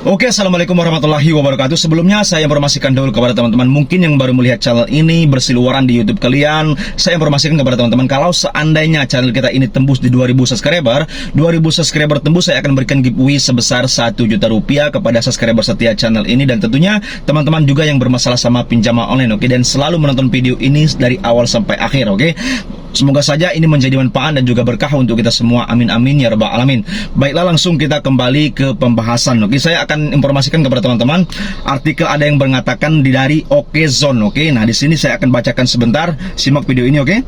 Oke, assalamualaikum warahmatullahi wabarakatuh. Sebelumnya saya informasikan dulu kepada teman-teman mungkin yang baru melihat channel ini bersiluaran di YouTube kalian. Saya informasikan kepada teman-teman kalau seandainya channel kita ini tembus di 2000 subscriber, 2000 subscriber tembus, saya akan berikan giveaway sebesar 1 juta rupiah kepada subscriber setia channel ini. Dan tentunya teman-teman juga yang bermasalah sama pinjaman online, oke, dan selalu menonton video ini dari awal sampai akhir, oke. Semoga saja ini menjadi manfaat dan juga berkah untuk kita semua. Amin amin ya rabbal alamin. Baiklah, langsung kita kembali ke pembahasan. Oke, saya akan informasikan kepada teman-teman artikel ada yang mengatakan dari Okezone. Oke, nah di sini saya akan bacakan sebentar. Simak video ini, oke.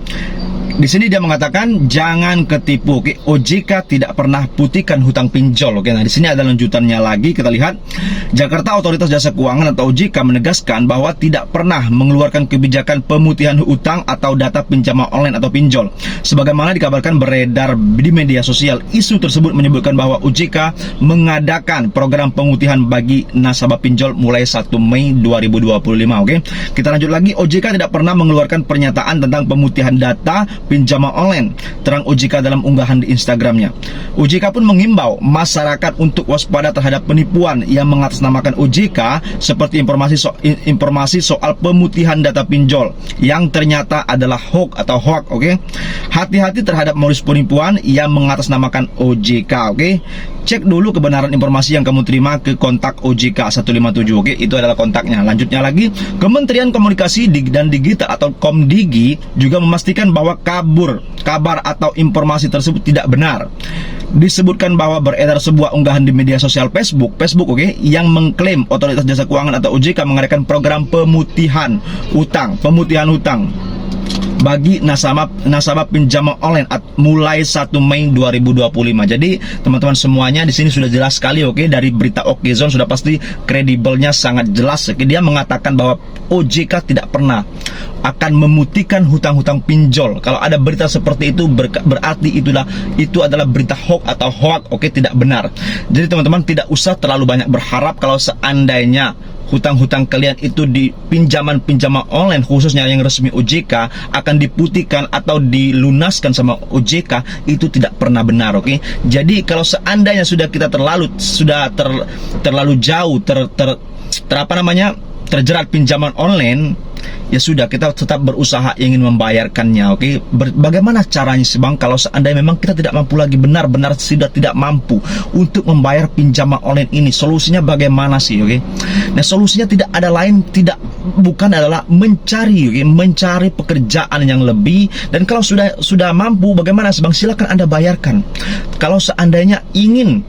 Di sini dia mengatakan jangan ketipu. Oke, OJK tidak pernah putihkan hutang pinjol. Oke, nah di sini ada lanjutannya lagi. Kita lihat, Jakarta Otoritas Jasa Keuangan atau OJK menegaskan bahwa tidak pernah mengeluarkan kebijakan pemutihan hutang atau data pinjaman online atau pinjol. Sebagaimana dikabarkan beredar di media sosial, isu tersebut menyebutkan bahwa OJK mengadakan program pemutihan bagi nasabah pinjol mulai 1 Mei 2025. Oke, kita lanjut lagi. OJK tidak pernah mengeluarkan pernyataan tentang pemutihan data pinjaman online, terang OJK dalam unggahan di Instagramnya. OJK pun mengimbau masyarakat untuk waspada terhadap penipuan yang mengatasnamakan OJK seperti informasi soal pemutihan data pinjol yang ternyata adalah hoax atau hoax. Oke, hati-hati terhadap modus penipuan yang mengatasnamakan OJK. Oke, cek dulu kebenaran informasi yang kamu terima ke kontak OJK 157. Oke, itu adalah kontaknya. Lanjutnya lagi, Kementerian Komunikasi dan Digital atau Komdigi juga memastikan bahwa kabar atau informasi tersebut tidak benar. Disebutkan bahwa beredar sebuah unggahan di media sosial Facebook, oke, yang mengklaim Otoritas Jasa Keuangan atau OJK mengadakan program pemutihan hutang bagi nasabah pinjaman online mulai 1 Mei 2025. Jadi teman-teman semuanya di sini sudah jelas sekali, oke, dari berita Okezone sudah pasti kredibelnya sangat jelas. Oke, dia mengatakan bahwa OJK tidak pernah akan memutihkan hutang-hutang pinjol. Kalau ada berita seperti itu berarti itu adalah berita hoax atau hoax, oke, tidak benar. Jadi teman-teman tidak usah terlalu banyak berharap kalau seandainya hutang-hutang kalian itu di pinjaman-pinjaman online khususnya yang resmi OJK akan diputihkan atau dilunaskan sama OJK, itu tidak pernah benar, oke. Jadi kalau seandainya sudah kita terlalu jauh terjerat pinjaman online, ya sudah, kita tetap berusaha ingin membayarkannya, oke. Bagaimana caranya sih Bang kalau seandainya memang kita tidak mampu lagi, benar-benar sudah tidak mampu untuk membayar pinjaman online ini? Solusinya bagaimana sih, oke? Nah, solusinya tidak ada lain, bukan adalah mencari pekerjaan yang lebih. Dan kalau sudah mampu, bagaimana sih Bang? Silakan Anda bayarkan. Kalau seandainya ingin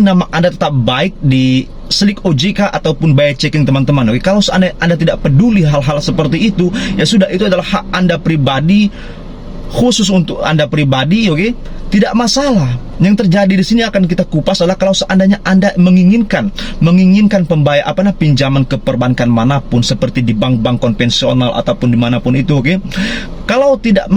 nama Anda tetap baik di selik OJK ataupun biaya checking teman-teman, oke. Kalau seandainya Anda tidak peduli hal-hal seperti itu, ya sudah, itu adalah hak Anda pribadi, khusus untuk Anda pribadi, oke. Tidak masalah. Yang terjadi di sini akan kita kupas adalah kalau seandainya Anda menginginkan pinjaman ke perbankan manapun seperti di bank-bank konvensional ataupun dimanapun itu, oke. Kalau tidak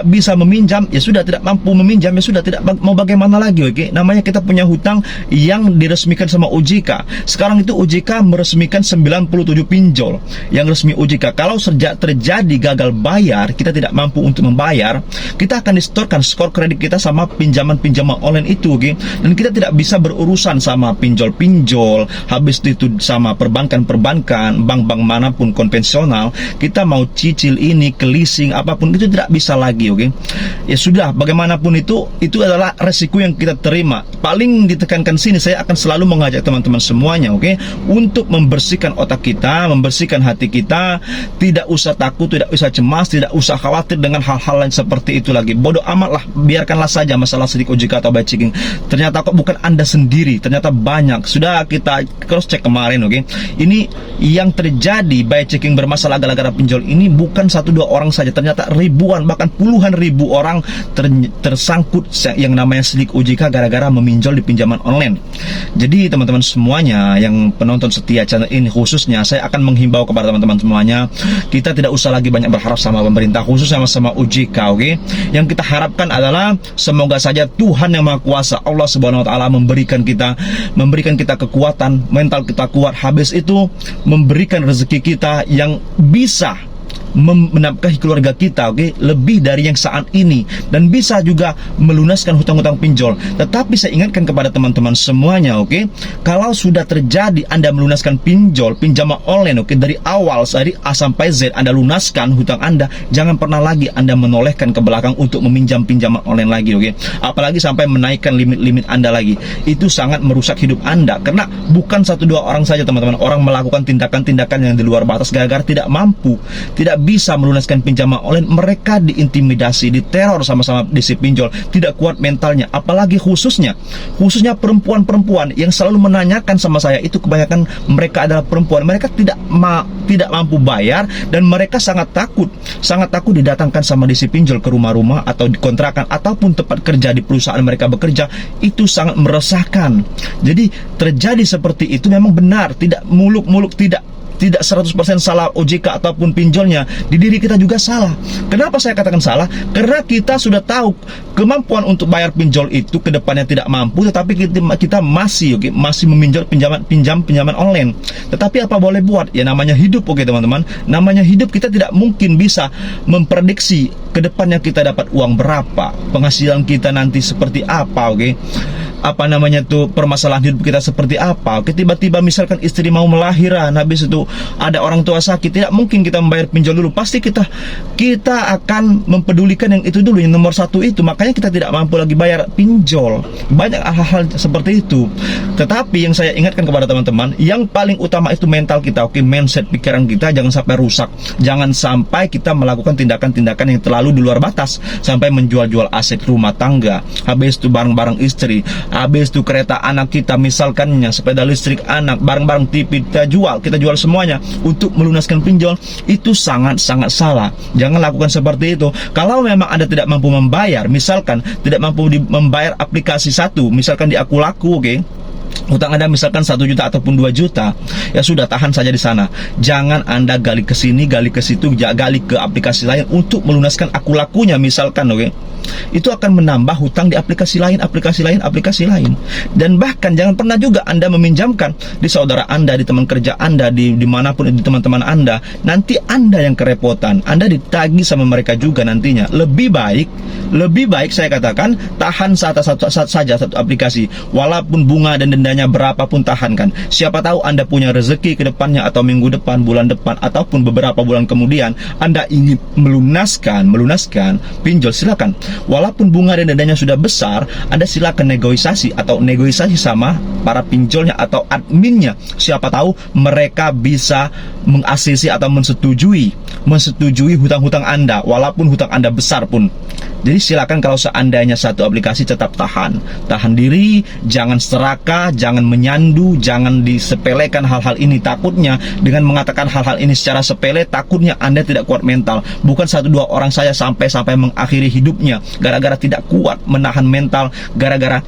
bisa meminjam, ya sudah, tidak mampu meminjam, ya sudah, tidak mau bagaimana lagi, oke. Namanya kita punya hutang yang diresmikan sama OJK. Sekarang itu OJK meresmikan 97 pinjol yang resmi OJK. Kalau sejak terjadi gagal bayar, kita tidak mampu untuk membayar, kita akan distorkan skor kredit kita sama pinjaman-pinjaman online itu, oke. Dan kita tidak bisa berurusan sama pinjol-pinjol, habis itu sama perbankan-perbankan, bank-bank manapun konvensional. Kita mau cicil ini, ke leasing, apapun itu tidak bisa lagi, oke. Ya sudah, bagaimanapun itu adalah resiko yang kita terima. Paling ditekankan sini, saya akan selalu mengajak teman-teman semuanya, oke, untuk membersihkan otak kita, membersihkan hati kita. Tidak usah takut, tidak usah cemas, tidak usah khawatir dengan hal-hal lain seperti itu lagi. Bodoh amat lah, biarkanlah saja masalah sidik OJK atau biaya checking. Ternyata kok bukan Anda sendiri, ternyata banyak. Sudah kita cross check kemarin, oke. Ini yang terjadi, biaya checking bermasalah gara-gara pinjol ini bukan 1-2 orang saja. Ternyata ribuan, bahkan puluhan ribu orang tersangkut yang namanya sidik OJK gara-gara meminjol di pinjaman online. Jadi teman-teman semuanya yang penonton setia channel ini khususnya, saya akan menghimbau kepada teman-teman semuanya, kita tidak usah lagi banyak berharap sama pemerintah, khususnya sama OJK, oke. Yang kita harapkan adalah semoga saja Tuhan yang Maha Kuasa, Allah Subhanahu wa taala memberikan kita kekuatan, mental kita kuat, habis itu memberikan rezeki kita yang bisa menafkahi keluarga kita, oke, lebih dari yang saat ini, dan bisa juga melunaskan hutang-hutang pinjol. Tetapi saya ingatkan kepada teman-teman semuanya, oke, kalau sudah terjadi Anda melunaskan pinjaman online, oke, dari awal dari A sampai Z Anda lunaskan hutang Anda, jangan pernah lagi Anda menolehkan ke belakang untuk meminjam pinjaman online lagi, oke. Apalagi sampai menaikkan limit-limit Anda lagi. Itu sangat merusak hidup Anda, karena bukan satu dua orang saja teman-teman, orang melakukan tindakan-tindakan yang di luar batas gara-gara tidak mampu, tidak bisa melunaskan pinjaman online. Mereka diintimidasi, diteror sama-sama si pinjol, tidak kuat mentalnya. Apalagi khususnya perempuan-perempuan yang selalu menanyakan sama saya, itu kebanyakan mereka adalah perempuan. Mereka tidak mampu bayar, dan mereka sangat takut didatangkan sama si pinjol ke rumah-rumah atau di kontrakan ataupun tempat kerja di perusahaan mereka bekerja. Itu sangat meresahkan. Jadi terjadi seperti itu memang benar, tidak muluk-muluk, tidak 100% salah OJK ataupun pinjolnya, di diri kita juga salah. Kenapa saya katakan salah? Karena kita sudah tahu kemampuan untuk bayar pinjol itu ke depannya tidak mampu, tetapi kita masih meminjol pinjaman online. Tetapi apa boleh buat? Ya namanya hidup, oke teman-teman. Namanya hidup, kita tidak mungkin bisa memprediksi ke depannya kita dapat uang berapa, penghasilan kita nanti seperti apa, oke. Permasalahan hidup kita seperti apa. Tiba-tiba misalkan istri mau melahirkan, habis itu ada orang tua sakit, tidak mungkin kita membayar pinjol dulu. Pasti kita akan mempedulikan yang itu dulu, yang nomor satu itu. Makanya kita tidak mampu lagi bayar pinjol. Banyak hal-hal seperti itu. Tetapi yang saya ingatkan kepada teman-teman, yang paling utama itu mental kita, oke, mindset pikiran kita jangan sampai rusak. Jangan sampai kita melakukan tindakan-tindakan yang terlalu di luar batas, sampai menjual-jual aset rumah tangga, habis itu barang-barang istri, habis itu kereta anak kita, misalkannya sepeda listrik anak, barang-barang TV kita jual semuanya untuk melunaskan pinjol. Itu sangat-sangat salah. Jangan lakukan seperti itu. Kalau memang Anda tidak mampu membayar, misalkan tidak mampu membayar aplikasi satu, misalkan di Akulaku, oke, hutang Anda misalkan 1 juta ataupun 2 juta, ya sudah, tahan saja di sana. Jangan Anda gali ke sini, gali ke situ, gali ke aplikasi lain untuk melunaskan Akulakunya misalkan, oke. Itu akan menambah hutang di aplikasi lain. Dan bahkan jangan pernah juga Anda meminjamkan di saudara Anda, di teman kerja Anda, di dimanapun, di teman-teman Anda. Nanti Anda yang kerepotan, Anda ditagih sama mereka juga nantinya. Lebih baik saya katakan, tahan saja satu aplikasi, walaupun bunga dan dendanya berapapun, tahankan. Siapa tahu Anda punya rezeki ke depannya, atau minggu depan, bulan depan, ataupun beberapa bulan kemudian Anda ingin melunaskan pinjol, silakan. Walaupun bunga dan dendanya sudah besar, Anda silakan negosiasi sama para pinjolnya atau adminnya. Siapa tahu mereka bisa meng-ACC atau menyetujui hutang-hutang Anda, walaupun hutang Anda besar pun. Jadi silakan, kalau seandainya satu aplikasi, tetap tahan diri, jangan serakah, jangan menyandu, jangan disepelekan hal-hal ini. Takutnya dengan mengatakan hal-hal ini secara sepele, takutnya Anda tidak kuat mental. Bukan 1-2 orang saja sampai mengakhiri hidupnya gara-gara tidak kuat menahan mental, gara-gara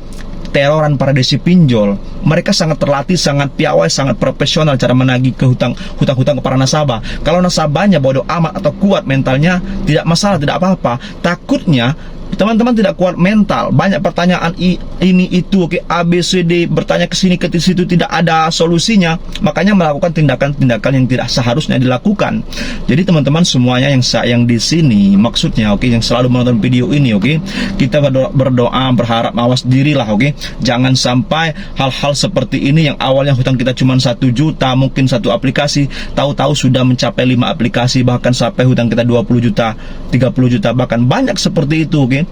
teroran para desi pinjol. Mereka sangat terlatih, sangat piawai, sangat profesional cara menagih ke hutang-hutang ke para nasabah. Kalau nasabahnya bodoh amat atau kuat mentalnya, tidak masalah, tidak apa-apa. Takutnya teman-teman tidak kuat mental, banyak pertanyaan ini itu, oke, ABCD, bertanya ke sini ke situ, tidak ada solusinya, makanya melakukan tindakan-tindakan yang tidak seharusnya dilakukan. Jadi teman-teman semuanya yang di sini, maksudnya, oke, yang selalu menonton video ini, oke, kita berdoa, berharap, awas dirilah, oke. Jangan sampai hal-hal seperti ini yang awalnya hutang kita cuma 1 juta, mungkin satu aplikasi, tahu-tahu sudah mencapai 5 aplikasi, bahkan sampai hutang kita 20 juta, 30 juta, bahkan banyak seperti itu, oke.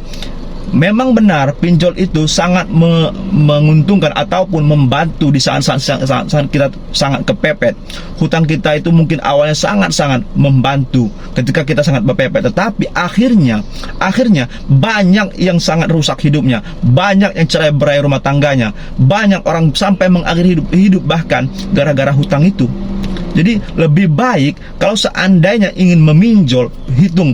Memang benar pinjol itu sangat menguntungkan ataupun membantu di saat kita sangat kepepet. Hutang kita itu mungkin awalnya sangat-sangat membantu ketika kita sangat kepepet, tetapi akhirnya banyak yang sangat rusak hidupnya, banyak yang cerai-berai rumah tangganya, banyak orang sampai mengakhiri hidup bahkan gara-gara hutang itu. Jadi lebih baik kalau seandainya ingin meminjol,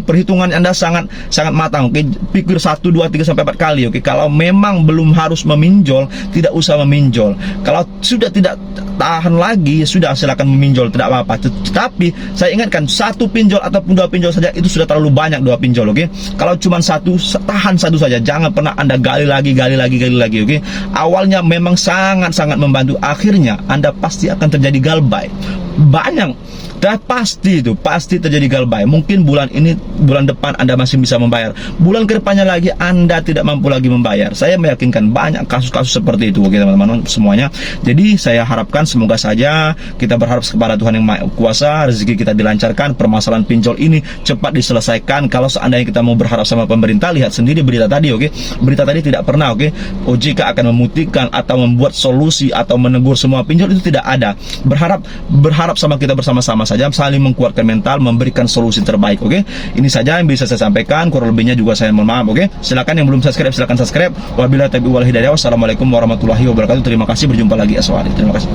perhitungan Anda sangat matang, oke. Pikir 1, 2, 3 sampai 4 kali, oke. Kalau memang belum harus meminjol, tidak usah meminjol. Kalau sudah tidak tahan lagi, ya sudah, silakan meminjol, tidak apa-apa. Tetapi saya ingatkan, 1 pinjol ataupun 2 pinjol saja itu sudah terlalu banyak, 2 pinjol, oke. Kalau cuma 1, tahan 1 saja, jangan pernah Anda gali lagi, oke. Awalnya memang sangat membantu, akhirnya Anda pasti akan terjadi galbay. banyak. Pasti terjadi galbay. Mungkin bulan ini, bulan depan Anda masih bisa membayar, bulan kedepannya lagi Anda tidak mampu lagi membayar. Saya meyakinkan banyak kasus-kasus seperti itu, oke teman-teman semuanya. Jadi saya harapkan semoga saja, kita berharap kepada Tuhan yang Maha Kuasa, rezeki kita dilancarkan, permasalahan pinjol ini cepat diselesaikan. Kalau seandainya kita mau berharap sama pemerintah, lihat sendiri berita tadi, oke. Berita tadi tidak pernah, oke, OJK akan memutihkan atau membuat solusi atau menegur semua pinjol, itu tidak ada. Berharap sama kita bersama-sama saja, saling menguatkan mental, memberikan solusi terbaik, oke. Ini saja yang bisa saya sampaikan, kurang lebihnya juga saya mohon maaf, oke. Silakan yang belum subscribe, silakan subscribe. Wabillahi taufiq wal hidayah. Wassalamualaikum warahmatullahi wabarakatuh. Terima kasih, berjumpa lagi esok hari. Terima kasih.